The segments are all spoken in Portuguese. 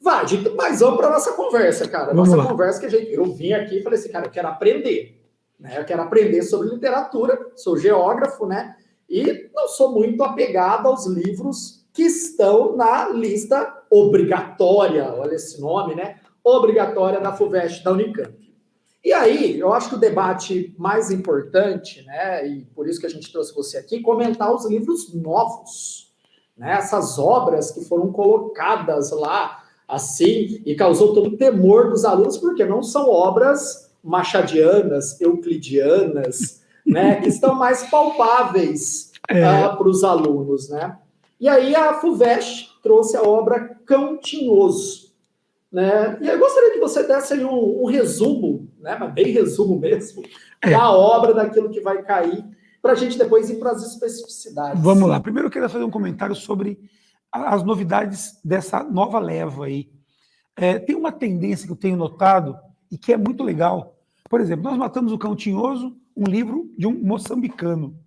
Vai, mas vamos para a nossa conversa, cara. Vamos Nossa lá. conversa que eu vim aqui e falei assim, cara, eu quero aprender. Né? Eu quero aprender sobre literatura, sou geógrafo, né? E não sou muito apegado aos livros que estão na lista obrigatória, olha esse nome, né? Obrigatória da FUVEST, da Unicamp. E aí, eu acho que o debate mais importante, né, e por isso que a gente trouxe você aqui, comentar os livros novos, né, essas obras que foram colocadas lá, assim, e causou todo o temor dos alunos, porque não são obras machadianas, euclidianas, né, que estão mais palpáveis para os alunos, né. E aí a FUVEST trouxe a obra Cão Tinhoso, né? E eu gostaria que você desse aí um resumo, né? Mas bem resumo mesmo, da obra, daquilo que vai cair, para a gente depois ir para as especificidades. Vamos lá. Primeiro eu queria fazer um comentário sobre as novidades dessa nova leva aí. Tem uma tendência que eu tenho notado e que é muito legal. Por exemplo, Nós Matamos o Cão Tinhoso, um livro de um moçambicano.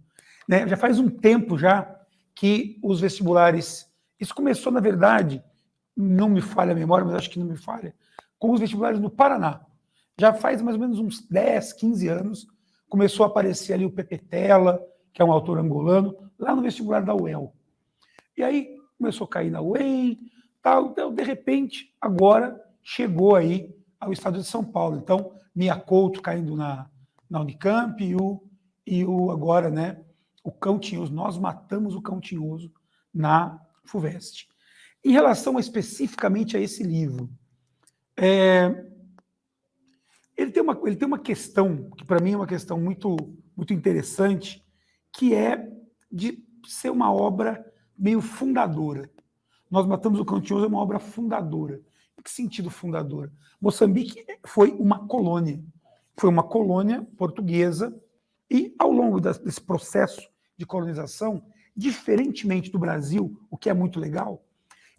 Né? Já faz um tempo já que os vestibulares... Isso começou, na verdade, não me falha a memória, mas acho que não me falha, com os vestibulares no Paraná. Já faz mais ou menos uns 10, 15 anos, começou a aparecer ali o Pepe Tela, que é um autor angolano, lá no vestibular da UEL. E aí começou a cair na UEM, tal, então, de repente, agora chegou aí ao estado de São Paulo. Então, Mia Couto caindo na Unicamp e o agora, né, o Cão Tinhoso, Nós Matamos o Cão Tinhoso na FUVEST. Em relação especificamente a esse livro, ele tem uma questão, que para mim é uma questão muito, muito interessante, que é de ser uma obra meio fundadora. Nós Matamos o Cão Tinhoso é uma obra fundadora. Em que sentido fundadora? Moçambique foi uma colônia portuguesa, e ao longo desse processo de colonização, diferentemente do Brasil, o que é muito legal,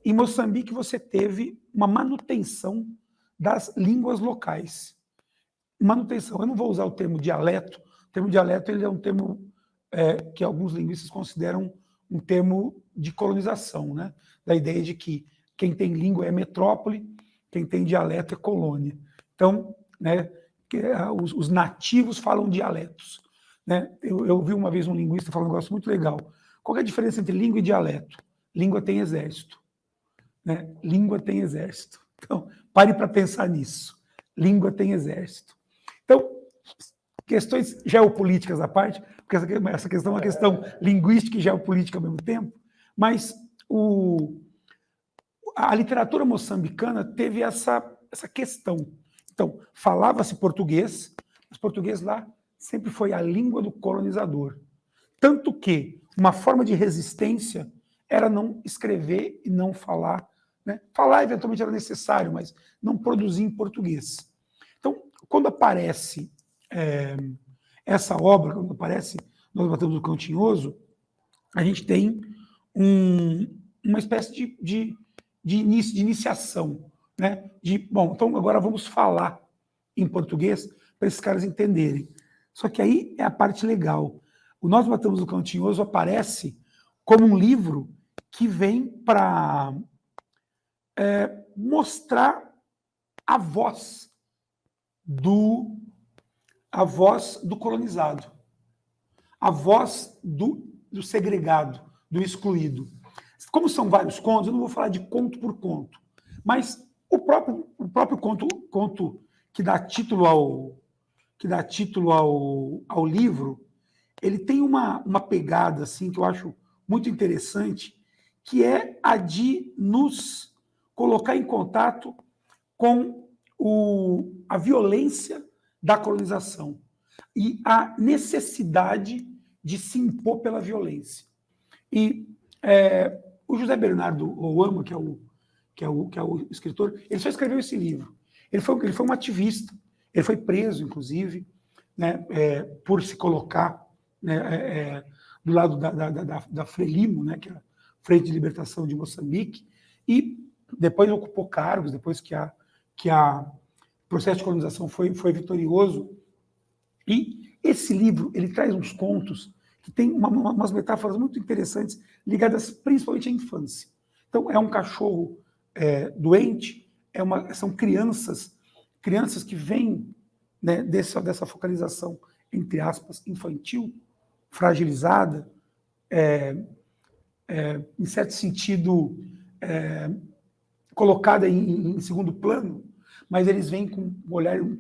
em Moçambique você teve uma manutenção das línguas locais. Manutenção, eu não vou usar o termo dialeto. O termo dialeto ele é um termo que alguns linguistas consideram um termo de colonização, né? Da ideia de que quem tem língua é metrópole, quem tem dialeto é colônia. Então, né, os nativos falam dialetos. Né? Eu vi uma vez um linguista falar um negócio muito legal. Qual é a diferença entre língua e dialeto? Língua tem exército. Né? Língua tem exército. Então, pare para pensar nisso. Língua tem exército. Então, questões geopolíticas à parte, porque essa questão é uma questão linguística e geopolítica ao mesmo tempo, mas a literatura moçambicana teve essa questão. Então, falava-se português, mas português lá sempre foi a língua do colonizador. Tanto que uma forma de resistência era não escrever e não falar. Né? Falar, eventualmente, era necessário, mas não produzir em português. Então, quando aparece essa obra, quando aparece Nós Matamos o Cão Tinhoso, a gente tem uma espécie de iniciação. Né? Bom, então agora vamos falar em português para esses caras entenderem. Só que aí é a parte legal. O Nós Matamos o Cão Tinhoso aparece como um livro que vem para mostrar a voz do colonizado, a voz do segregado, do excluído. Como são vários contos, eu não vou falar de conto por conto, mas o próprio conto que dá título ao livro, ele tem uma pegada assim, que eu acho muito interessante, que é a de nos colocar em contato com a violência da colonização e a necessidade de se impor pela violência. E o José Bernardo Oama, que é o escritor, ele só escreveu esse livro. Ele foi um ativista, ele foi preso, inclusive, né, por se colocar, né, do lado da Frelimo, né, que é a Frente de Libertação de Moçambique, e depois ocupou cargos, depois que o processo de colonização foi vitorioso. E esse livro ele traz uns contos que tem umas metáforas muito interessantes, ligadas principalmente à infância. Então, é um cachorro doente são crianças que vêm, né, dessa focalização, entre aspas, infantil, fragilizada, em certo sentido, colocada em segundo plano, mas eles vêm com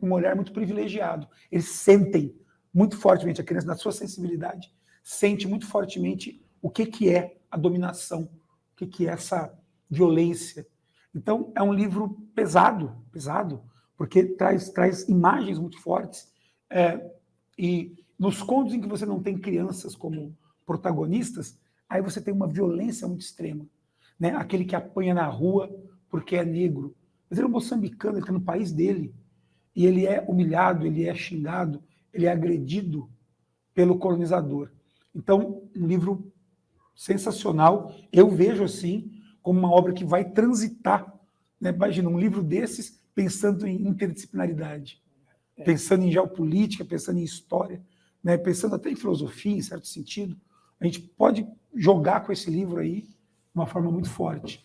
um olhar muito privilegiado. Eles sentem muito fortemente, a criança, na sua sensibilidade, sente muito fortemente o que é a dominação, o que é essa violência. Então, é um livro pesado, porque traz imagens muito fortes, e nos contos em que você não tem crianças como protagonistas, aí você tem uma violência muito extrema, né? Aquele que apanha na rua porque é negro. Mas ele é um moçambicano, ele está no país dele, e ele é humilhado, ele é xingado, ele é agredido pelo colonizador. Então, um livro sensacional, eu vejo assim, como uma obra que vai transitar, né? Imagina, um livro desses pensando em interdisciplinaridade, pensando em geopolítica, pensando em história, né? Pensando até em filosofia, em certo sentido. A gente pode jogar com esse livro aí de uma forma muito forte.